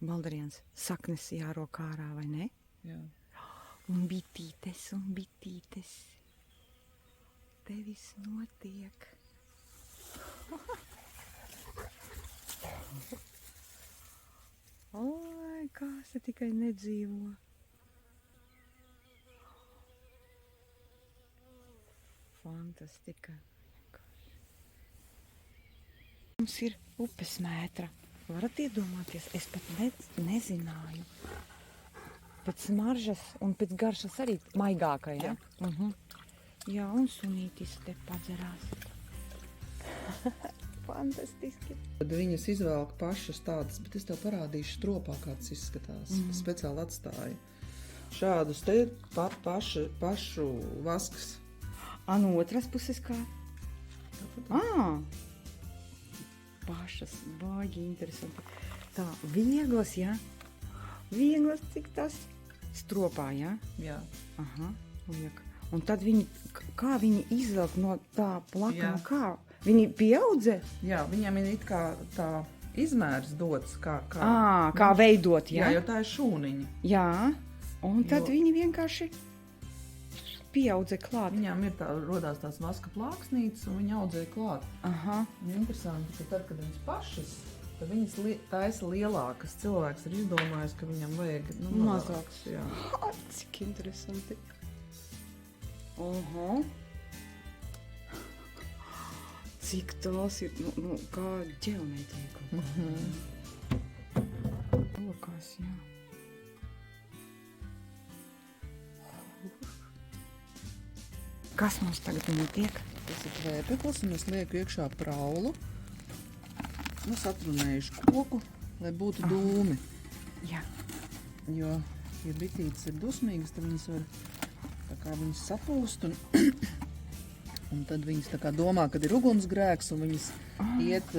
Baldrians, saknes jārok ārā, vai ne? Jā. Un bitītes. Te viss notiek. Oi, kāds te tikai nedzīvo. Fantastika. Mums ir upes mētra. Varat iedomāties, es pat nezināju. Pēc smaržas un pēc garšas arī maigākai, ja? Jā, un sunītis te padzerās. Fantastiski. Tad viņas izvēlka pašas tādas, bet es tev parādīšu stropā, kāds izskatās. Speciāli atstāju. Šādus te pašu vaskas. No otras puses kā? Pašas, baigi interesanti. Tā, vieglas, ja? Vieglas, cik tas? Stropā, ja? Jā. Aha, liek. Un tad viņi, kā viņi izvelk no tā plakana, Jā. kā? Viņi pieaudze? Jā, viņam ir it kā tā izmērs dots, kā veidot, ja? Jā, jo tā ir šūniņa. Jā, un tad viņi vienkārši pieaudzē klāt. Viņām ir rodās tās vaska plāksnītes, un viņi audzē klāt. Aha. Interesanti, ka tad, kad viņas pašas, tad viņas taisa lielākas. Cilvēks ir izdomājis, ka viņam vajag mazāks. Jā. Cik interesanti. Cik tās ir, kā ģeometrija kaut kā. Lokās, jā. Kas mums tagad notiek? Tas ir vēpeklis, un es lieku iekšā praulu. Satrunējuši koku, lai būtu dūmi. Jā. Jo, ja bitītes ir dusmīgas, tad viņas var tā kā viņas sapūst, un tad viņas tā kā domā, kad ir ugunsgrēks, un viņas iet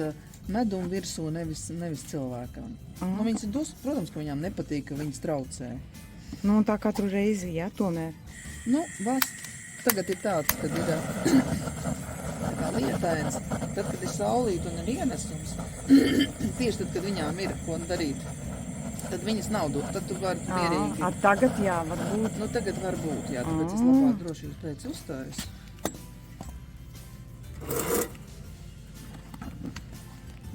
medumu virsū, nevis cilvēkam. Viņas ir dusmas, protams, ka viņām nepatīk, ka viņas traucē. Un tā katru reizi, jā, tomēr? Tagad ir tāds, kad ir tā kā lietains, tad, kad ir saulīt un ir ienesums, tieši tad, kad viņām ir ko darīt, tad viņas nav dot, tad tu vari mierīgi. Tagad jā, varbūt. Tagad var būt, jā, tāpēc es labāk drošības pēc uzstājas.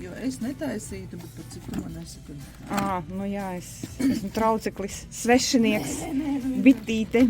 Jo es netaisītu, bet par cik tu man nesaki. Jā, es esmu trauceklis, svešinieks, bitīte.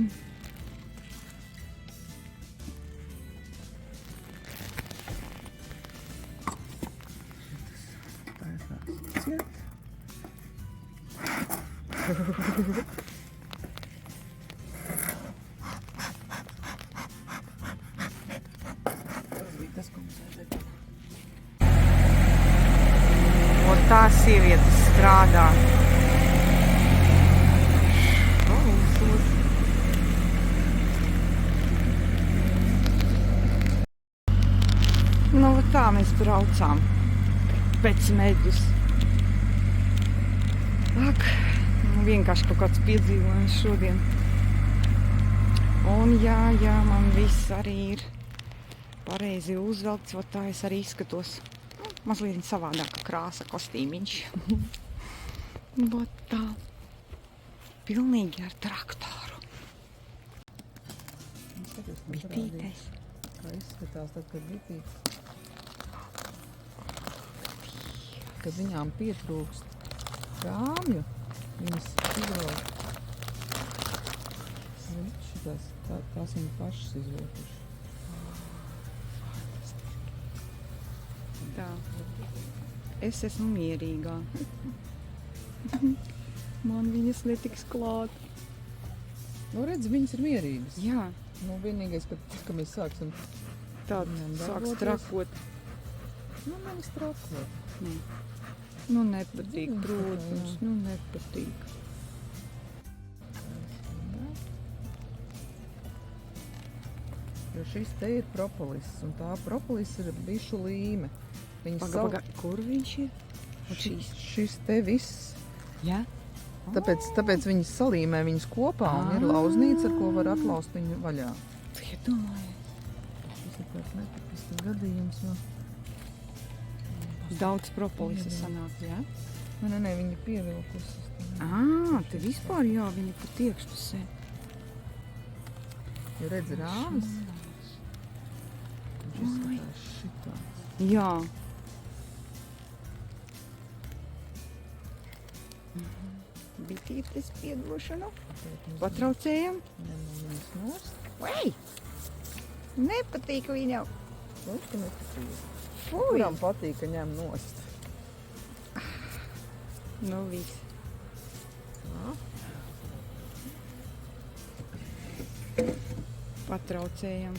Tā sieviete strādā. Tā mēs braucām pēc medus. Vienkārši kaut kāds piedzīvojums šodien. Un jā, man viss arī ir pareizi uzvelkts, tā es arī izskatos. Mazliet savādāka krāsa kostīmiņš. Tā. Pilnīgi ar traktoru. Bitītes. Kā izskatās tad, kad bitītes? Kad viņām pietrūkst rāmju, viņas izvelk. Tās viņa pašas izvelkuši. Tā. Es esmu mierīgā. Man viņas netiks klāt. Redz, viņas ir mierīgas. Jā. Vienīgais, ka mēs sāksim sāks trakot. Nevis trakot. Nepatīk, protams. Nepatīk. Jo šis te ir propolis, un tā propolis ir bišu līme. Kur viņš ir? Šis te viss. Jā? Tāpēc viņas salīmē viņas kopā un ir lauznīca, ar ko var atlaust viņu vaļā. Tu iedomājies? Šis ir tāds netipisks gadījums. Daudz propolisa sanāk, jā? Nē, viņa pievilkusi. Te vispār jā, viņa pat iekšpusē. Ja redz rāvis, viņš izskatās šitāds. Jā. Bitītes piedošanu. Patraucējam. Ņem no viņas nost. Vai! Nepatīk viņam. Viņš, ka nepatīk. Fui! Kuram patīk, ka ņem nost? Nu viss. Jā. Patraucējam.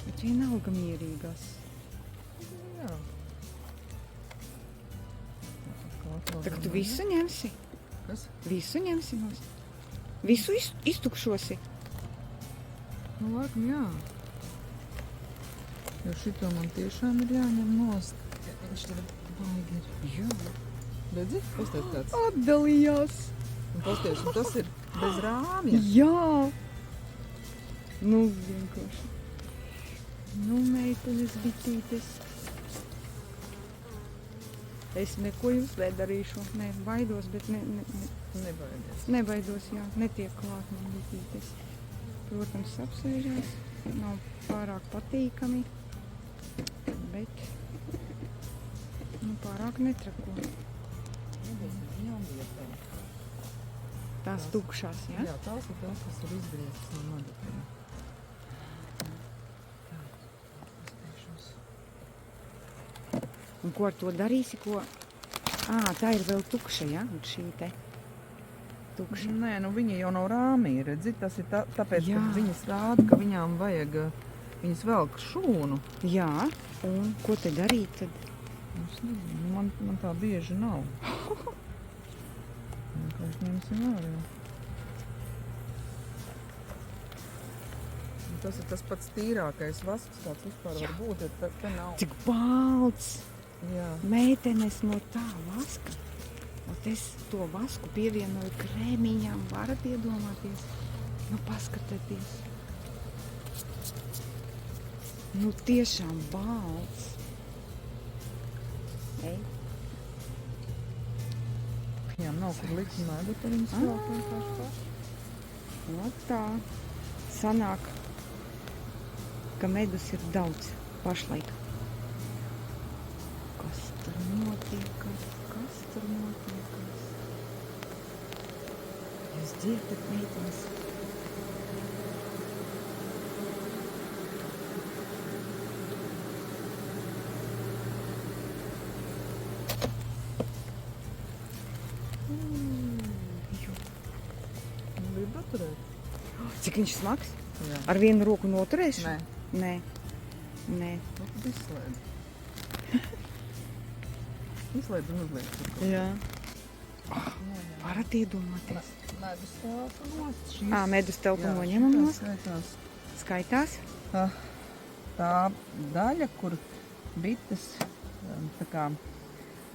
Bet vienalga mierīgās. Jā. Tak tu visu ņemsi? Kas? Visu ņemsi nost? Visu iztukšosi? Nu, laikam, jā. Jo šito man tiešām ir jāņem nost. Viņš tur baigi ir. Jā. Redzi? Pastāv tāds. Atdalījās. Un pasties, un tas ir bez rāmja. Jā. Nu, vienkārši. Nu, meitenes bitītes. Es neko jums nedarīšu. Ne, baidos, bet Nebaidies. nebaidos, jā. Netiek klāt man bitītes. Protams, apsēžās. Nav pārāk patīkami. Bet pārāk netrako. Tās tukšās, jā? Jā, tās ir tās, kas ir izgrieztas no madatiem. Tā, paskatīšos. Un ko ar to darīsi? Tā ir vēl tukša, jā? Un šī te tukša. Nē, nu viņa jau nav rāmī, redzi, tas ir tāpēc, Jā. ka viņas rāda, ka viņām vajag, viņas velk šūnu. Jā, un ko te darīt tad? Es nezinu, man tā bieži nav. Vienkārši ņemsim ārā. Un tas ir tas pats tīrākais vasks, kāds vispār var būt, ja te nav. Cik balts! Jā. Meitenes no tā vaska. Un es to vasku pievienoju krēmiņām. Varat iedomāties? Nu, paskatieties. Nu, tiešām balts. Ei. Viņām nav kur likt medu, tad viņas velk vienkārši paši. No tā sanāk, ka medus ir daudz pašlaik. Kas tur notiekas? Jūs dzirdat, meitenes? Gribu atturēt? Cik viņš smags? Jā. Ar vienu roku noturēšu? Nē. Nē. Nu, tad izslēdz. Izslēdz un uzliek. Jā. Varat iedomāties. Medus telpa nost. Medus telpu noņemam nost. Skaitās. Skaitās? Tā daļa, kur bites tā kā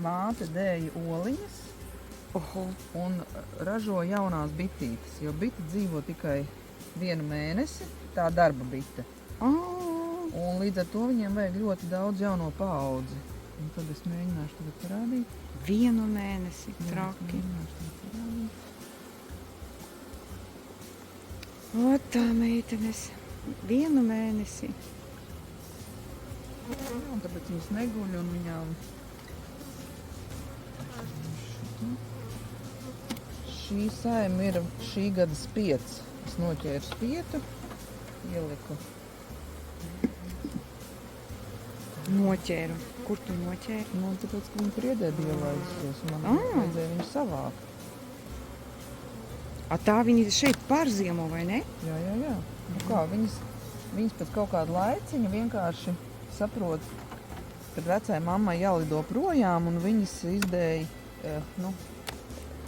māte dēja oliņas Oho. un ražo jaunās bitītes, jo bite dzīvo tikai 1 mēnesi, tā darba bite. Un līdz ar to viņiem vajag ļoti daudz jauno paudzi. Un tad es mēģināšu tagad parādīt. 1 mēnesi, traki. O, tā meitenes. 1 mēnesi. Jā, un tāpēc viņas neguļ un viņām... Šī saima ir šī gada spiets. Es noķēru spietu, ieliku. Noķēru. Kur tu noķēri? Nu, tāpēc, ka viņi tur iedēja ielaidusies, un man vajadzēja viņu savākt. Tā viņi šeit pārziemo, vai ne? Jā. Nu kā, viņas pēc kaut kāda laiciņa vienkārši saprot, kad vecai mammai jālido projām, un viņas izdēja,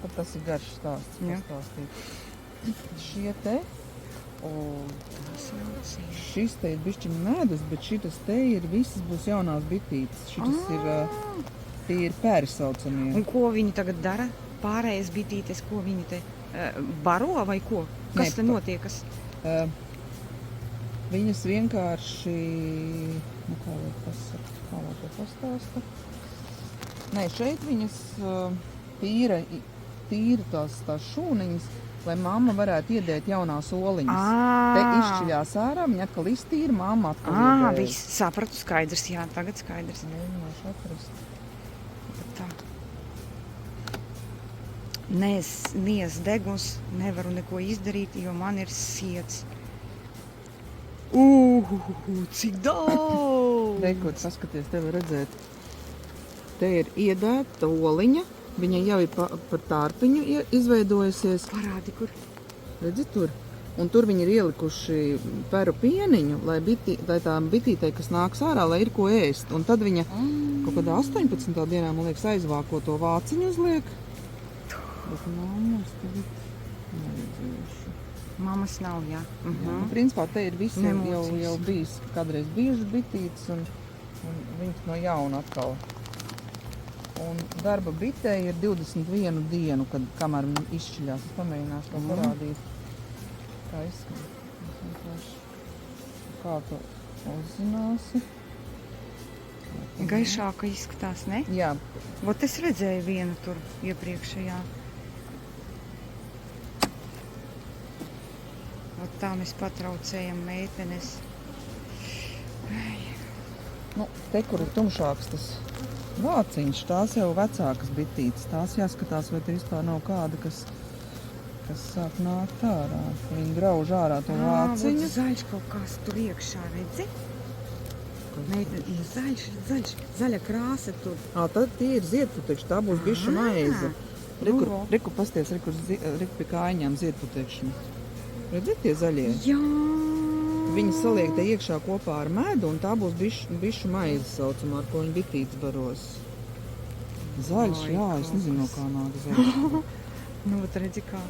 pat tas ir garš stāsts pastāstīt. Šie te, šis te ir bišķiņ medus, bet šitas te ir, visas būs jaunās bitītes. Šitas ir, tie ir pēri saucamie. Un ko viņi tagad dara? Pārējais bitītes, ko viņi te baro vai ko? Kas te notiekas? Viņas vienkārši Nu, kā lai pasaka, kā lai to pastāsta? Nē, šeit viņas tīra tās šūniņas, lai mamma varētu iedēt jaunās oliņas. Te izšķiļās ārā, viņa atkal iztīra, mamma atkal iedēja. Viss, sapratu, skaidrs, jā, tagad skaidrs. Mēģināšu atrast. Tā. Nies deguns, nevaru neko izdarīt, jo man ir siets. Cik daudz! Reikot, paskaties, te var redzēt. Te ir iedēta oliņa, viņa jau ir par tārpiņu izveidojusies. Parādi, kur? Redzi tur? Un tur viņi ir ielikuši peru pieniņu, lai tām bitītei, kas nāks ārā, lai ir ko ēst. Un tad viņa kaut kādā 18. dienā, man liekas, aizvāko to vāciņu uzliek. Bet mammas tagad neredzējuši. Mammas nav, jā. Jā, nu, principā te ir visiem jau bijis kādreiz biežas bitītes un viņas no jauna atkal. Un darba bitē ir 21 dienu, kamēr viņa izšķiļās. Es pamēģināšu to parādīt. Kā izskatās. Kā to uzzināsi? Gaišāka izskatās, ne? Jā. Vot es redzēju vienu tur iepriekšējā. Vot tā mēs patraucējam meitenes. Nu, te, kur ir tumšāks tas vāciņš, tās jau vecākas bitītes. Tās jāskatās, vai te vispār nav kāda, kas sāk nākt ārā. Viņi grauž ārā to vāciņu. Vot zaļš kaut kas tur iekšā, redzi? Zaļš, zaļa krāsa tur. Tad tie ir ziedputekšņi, tā būs bišķa maize. Reku pasties, reku pie kājiņām ziedputekšņi. Redzi tie zaļie? Jā. Viņi saliek te iekšā kopā ar medu, un tā būs bišķu maize saucamā, ar ko viņi bitītes baros. Zaļš, jā, es nezinu, no kā nāk zaļš. Nu, vat redzi kā.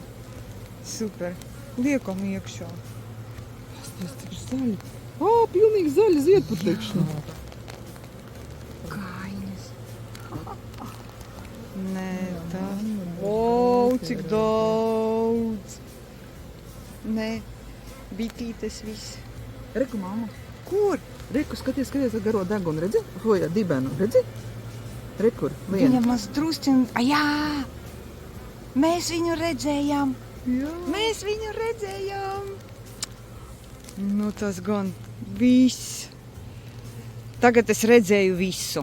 Super. Liekam iekšā. Pasties, cik ir zaļi. Pilnīgi zaļi ziedputekšņi. Kājiņas. Nē, tā. Cik daudz. Nē, bitītes viss. Reku, mamma. Kur? Reku, skaties garo degunu, redzi? Hojā dibenu, redzi? Rekur, viena. Viņa maz drusciņ... Jā! Mēs viņu redzējām. Jā. Mēs viņu redzējām. Nu, tas gan viss. Tagad es redzēju visu.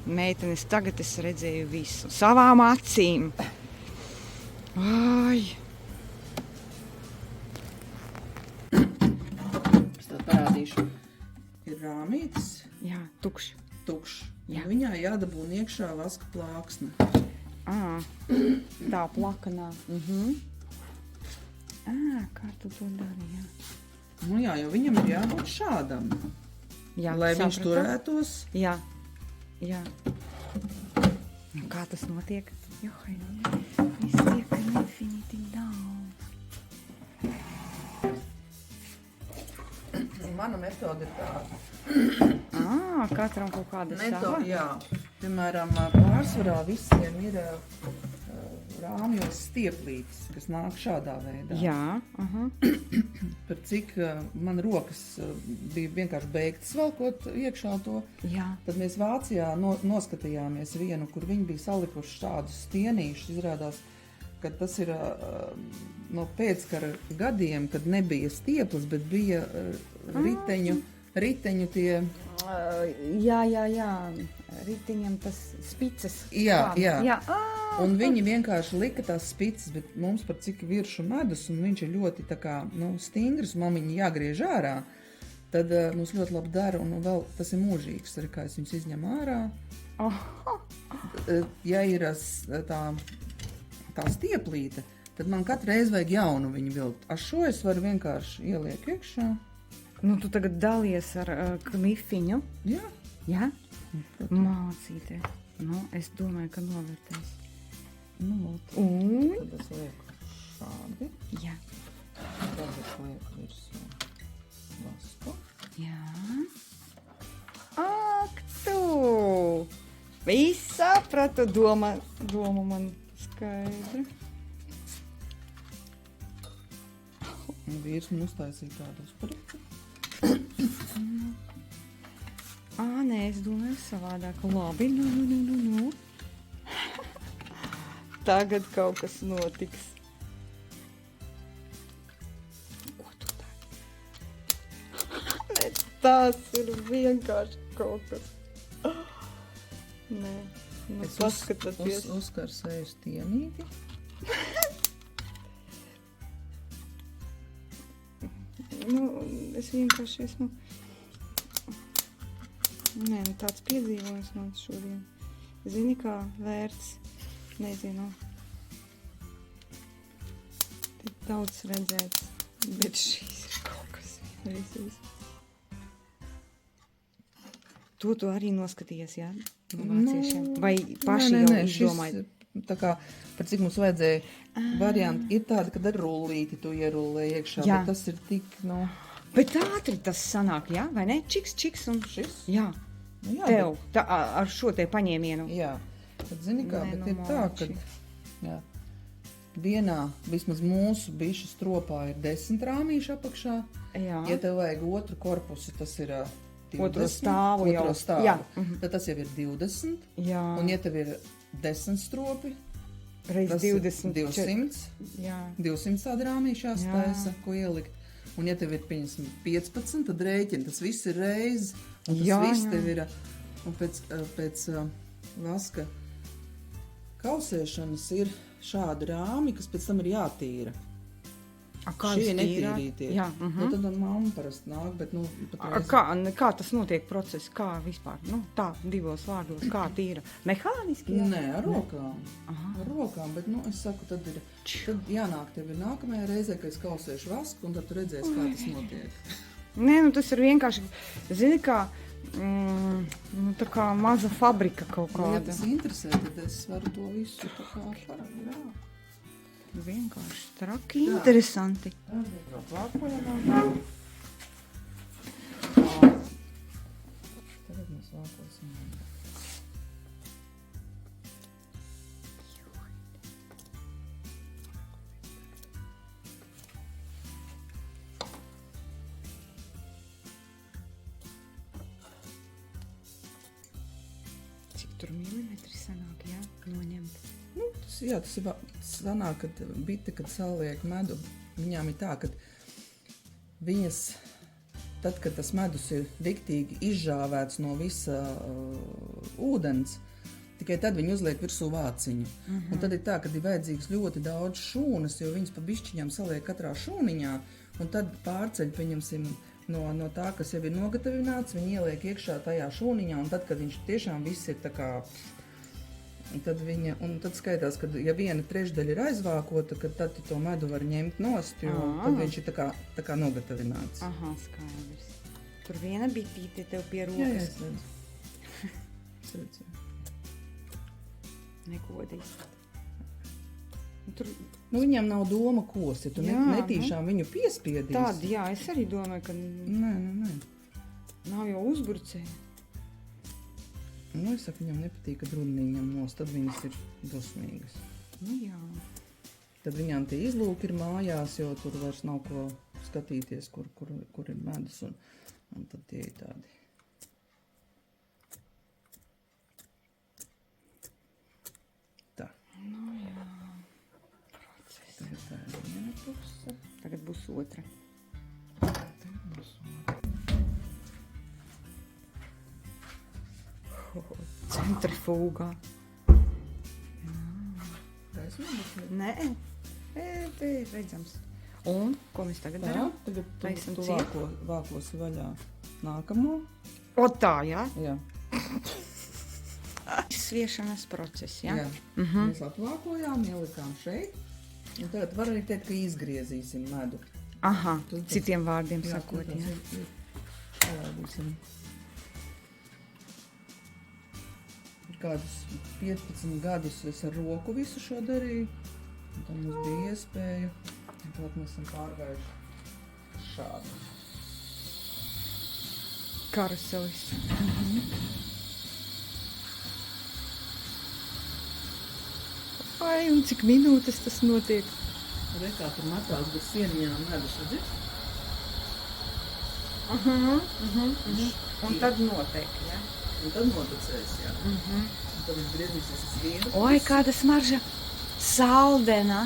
Meitenes, tagad es redzēju visu. Savām acīm. Ai! Es tev parādīšu. Ir rāmītis. Jā, tukšs. Tukšs. Jā. Viņā jādabūna iekšā vaska plāksne. Tā plakanā. Kā tu to dari, jā? Nu jā, jo viņam ir jābūt šādam. Jā, lai viņš sapratu. turētos. Jā. Nu, kā tas notiek? Johai, viss tiek infinity down. Mana metode ir tāda. Katram kaut kāda sava? Jā. Piemēram, pārsvarā visiem ir rāmjos stieplītes, kas nāk šādā veidā. Jā. Par cik man rokas bija vienkārši beigtas velkot iekšā to, Jā. tad mēs Vācijā noskatījāmies vienu, kur viņi bija salikuši šādus stienīšus. Izrādās, ka tas ir no pēckara gadiem, kad nebija stieples, bet bija riteņu tie... Jā. Riteņiem tas spices. Jā. Jā. Un viņi vienkārši lika tās spices, bet mums par cik viršu medus, un viņš ir ļoti tā kā, stingrs, man viņi jāgriež ārā, tad mums ļoti labi dara, un vēl tas ir mūžīgs, arī kā es viņus izņem ārā. Ja ir tā stieplīte, tad man katru reizi vajag jaunu viņu vilkt. Šo es varu vienkārši ieliek iekšā. Nu, tu tagad dalies ar knifiņu. Jā. Jā? Mācīties. Nu, es domāju, ka novērtēs. Tad es lieku šādi. Jā. Tad es lieku virsū vasku. Jā. Ak, tu! Viss sapratu, doma man skaidra. Un vīrs man uztaisīja tādu uzpariku. Nē, es domāju savādāk. Labi, nu. Tagad kaut kas notiks. Ko tu dari? Tas ir vienkārši kaut kas. Nē, nu paskatieties. Uzkars ēž tienīgi. Es vienkārši esmu... Nē, tāds piedzīvojums man šodien. Zini, kā vērts, nezinu. Tik daudz redzēts, bet šīs ir kaut kas vienreizējs. To tu arī noskatījies, jā? No vāciešiem? Vai paši jau izdomāji? Tā kā, par cik mums vajadzēja varianti, ir tāda, kad ar rullīti tu ierullē iekšā, Jā. bet tas ir tik, nu... Bet ātri tas sanāk, jā? Vai ne? Čiks un... Šis? Jā, Nu, jā, tev, tā, ar šo te paņēmienu. Jā, tad zini kā, Nē, bet nu, ir tā, malči. ka jā, vienā, vismaz mūsu bišu stropā ir 10 rāmīši apakšā. Jā. Ja tev vajag otru korpusu, tas ir 20. Otro stāvu jau. Otro stāvu. Jā. Tad tas jau ir 20. Jā. Un ja tev ir 10 stropi, Reiz tas ir 20. 200. Jā. 200 tādi rāmīši Jā. jāstaisa, ko ielikt. Un ja tev ir 15, tad rēķini, tas viss ir reiz. Un tas Jā, viss jā. tev ir, un pēc vaska kausēšanas ir šādi rāmi, kas pēc tam ir jātīra. Kā Šie jūs netīrītie. Jā. Nu, tad mamma parasti nāk, bet, nu, patreiz... Kā tas notiek process? Kā vispār? Nu, tā, divos vārdos, kā tīra? Mehāniski? Jā? Nē, ar rokām. Aha. Ar rokām, bet, nu, es saku, tad jānāk tev ir nākamajā reizē, kad es kausēšu vasku, un tad tu redzēsi, kā tas notiek. Nē, nu tas ir vienkārši, zini, kā, tā kā maza fabrika kaut Nu, ja kāda. tas interesē, tad es varu to visu tā kā parādi, jā. Vienkārši traki, interesanti. Tagad mēs vākosim. Cik tur milimetri sanāk, jā, noņemt? Nu, tas ir sanāk, kad bite, kad saliek medu, viņām ir tā, ka viņas, tad, kad tas medus ir diktīgi izžāvēts no visa ūdens, tikai tad viņi uzliek virsū vāciņu. Un tad ir tā, kad ir vajadzīgs ļoti daudz šūnas, jo viņas pa bišķiņām saliek katrā šūniņā, un tad pārceļ, pieņemsim, no tā, kas jau ir nogatavināts, viņi ieliek iekšā tajā šūniņā, un tad, kad viņš tiešām viss ir tā kā... Un tad skaitās, ka ja 1/3 ir aizvākota, tad tu to medu var ņemt nost, jo tad viņš ir tā kā nogatavināts. Aha, skaidrs. Tur viena bitīte tev pie Jā, rokas. es redzu. Es redzu. Negodīgi. Tur Nu, viņam nav doma kosti, tu Jā, netīšām viņu piespiedīsi. tādi, jā, es arī domāju, ka Nē. nav jau uzbrucēji. Nu, es saku, viņam nepatīk, kad runiņam nost, tad viņas ir dusmīgas. Nu jā. Tad viņām tie izlūki ir mājās, jo tur vairs nav ko skatīties, kur ir medus, un tad tie ir tādi. Tā. Nu jā. Tagad tā ir viena puse. Tagad būs otra. Tagad būs otra. Centrifūgā. Gaisma būs. Nē, te ir redzams. Un, ko mēs tagad Tā, darām? tagad Taisam tu ciet. vākosi vaļā nākamo. O tā, jā? Jā. Sviešanas process, jā? Jā. Mēs atvākojām, ielikām šeit. Un tagad var arī teikt, ka izgriezīsim medu. Aha, Tur tas- citiem vārdiem Jā, sakot, protams, jā. Palaidīsim. Kādus 15 gadus es ar roku visu šo darīju. Un tad mums bija iespēja. Un tad mēs esam pārgājuši šādu. Karuselis. Ai, un cik minūtes tas notiek? Re, kā tur matās bez sieniņām medus, redzis? Aha. Un tad noteikti, ja? Un tad noticēs, jā. Un tad viņš griezīsies uz vienu. Oi, kāda smarža! Saldena!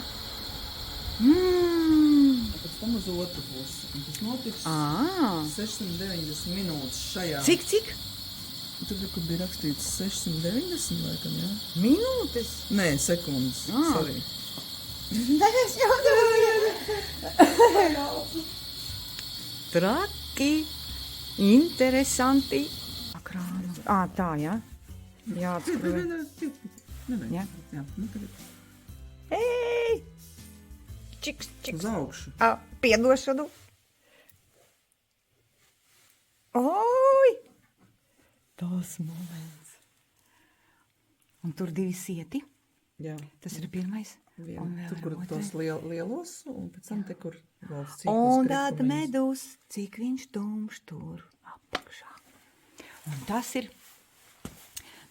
Pēc tam uz otru pusi. Un tas notiks 690 minūtes šajā. Cik? Tur, kur bija rakstīts 690 laikam, jā? Minūtes? Nē, sekundes. Sorry. Traki! Interesanti! Akrānu. Tā, jā? Jāatskrūvē. Nē. Jā? Jā, nu tagad Ei! Čiks. uz augšu. Piedošanu. Oi! Tas moments. Un tur 2 sieti. Jā. Tas ir pirmais. Un vēl Tur, kur ir tos otrais. lielos, un pēc tam te, kur valsts cīklas Un tad krekumiņas. medus, cik viņš tumšs tur apakšā. Un tas ir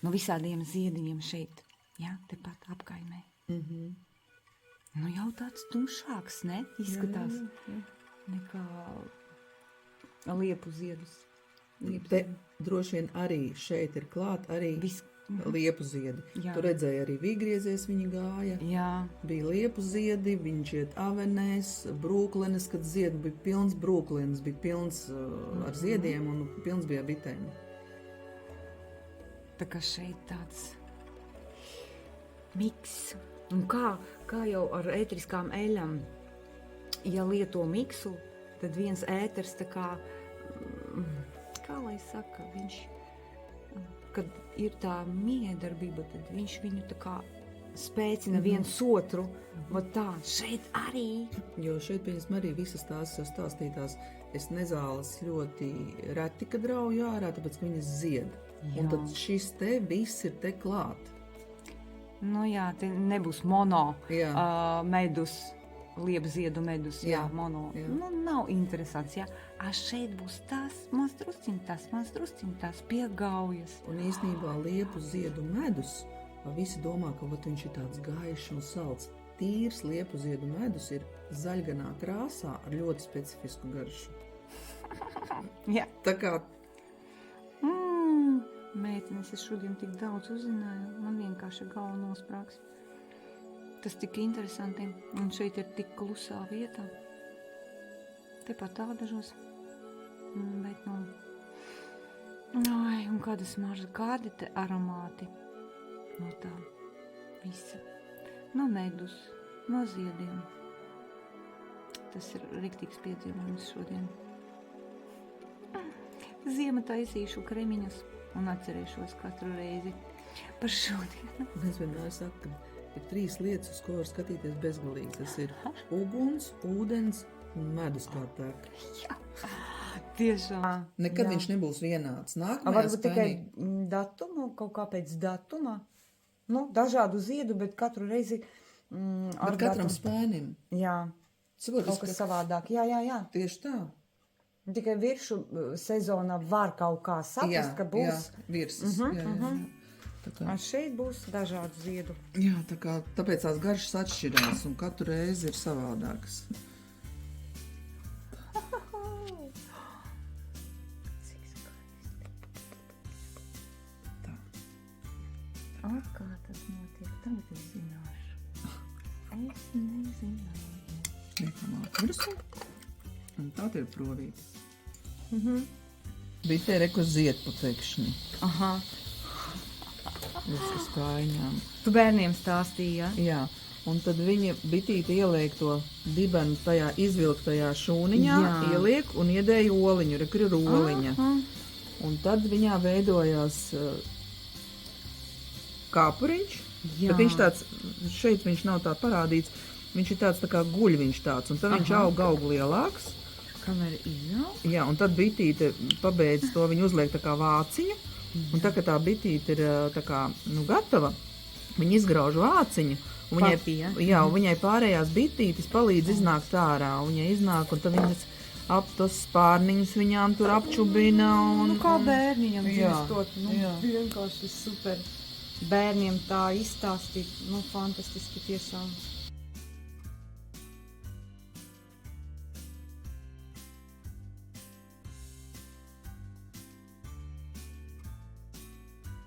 no visādiem ziediņiem šeit. Jā, tepat apkaimē. Nu jau tāds tumšāks, ne? Izskatās. Nekā liepu ziedus. Te droši vien arī šeit ir klāt arī liepu ziedi. Jā. Tu redzēji arī vīgriezies viņi gāja. Jā. Bija liepu ziedi, viņš iet avenēs, brūklenes, kad ziedi bija pilns brūklenes, bija pilns ar ziediem un pilns bija bitēm. Tā kā šeit tāds miks. Un kā jau ar ētriskām eļam, ja lieto miksu, tad viens ēters tā kā lai saka, viņš, kad ir tā miedarbība, tad viņš viņu tā kā spēcina viens otru. Vat tā, šeit arī. Jo šeit, piemēram, arī visas tās stāstītās, es nezāles ļoti reti, kad rauju ārā, tāpēc, ka viņas zied. Un tad šis te viss ir te klāt. Nu jā, te nebūs mono medus, liepziedu medus, mono. Jā. Nu, nav interesants, jā. Šeit būs tas, maz drusciņ tas piegaujas. Un īstenībā liepu ziedu medus, visi domā, ka viņš ir tāds gaišs un salds. Tīrs liepu ziedu medus ir zaļganā krāsā ar ļoti specifisku garšu. Jā. Tā kā Meitenes, es šodien tik daudz uzzināju, man vienkārši galva nosprāgs. Tas tik interesanti, un šeit ir tik klusā vietā. Tepat tādažos, bet un kāda smarža, kādi te aromāti no tā visa. No medus, no ziediem. Tas ir riktīgs piedzīvojums šodien. Ziema taisīšu kremiņus un atcerēšos katru reizi par šodienu. es vienmēr saku, ka ir 3 lietas, uz ko var skatīties bezgalīgi. Tas ir uguns, ūdens un medus kā tek. Jā, tiešām. Nekad viņš nebūs vienāds. Nākamajā Varbūt tikai spēnī. datumu, kaut kā pēc datuma. Nu, dažādu ziedu, bet katru reizi Ar katram spēnim. Jā, kaut kas savādāk. Jā. Tieši tā. Tikai viršu sezonā var kaut kā saprast, ka būs. Jā, virsmas. Jā. Tā kā, Šeit būs dažādu ziedu. jā, tāpēc tās garšas atšķirās un katru reizi ir savādākas. Cik skaisti. Tā. Kā tas notiek? Tagad es zināšu. Es nezināju. Liekam virsū. Un tā ir provīta. Bija te reku ziedputekšņi. Aha. Uz kājiņām. Tu bērniem stāstīji, ja? Jā. Un tad viņa bitīte ieliek to dibenu tajā izvilktajā šūniņā, Jā. ieliek un iedēja oliņu, re, kur ir oliņa. Un tad viņā veidojās kāpuriņš, Jā. bet viņš tāds, šeit viņš nav tā parādīts, viņš ir tāds tā kā guļviņš tāds, un tad viņš aug lielāks. Kamēr iznāk? Jā, un tad bitīte pabeidz to, viņa uzliek tā kā vāciņu, un tā, ka tā bitīte ir tā kā, gatava, viņa izgrauž vāciņu, un un viņai pārējās bitītes palīdz iznākt ārā, un viņai iznāk, un tad viņas ap tos spārniņus viņām tur apčubina, un... Kā bērniņam Jā, dzimstot, jā. vienkārši super. Bērniem tā izstāstīt, fantastiski tiešām.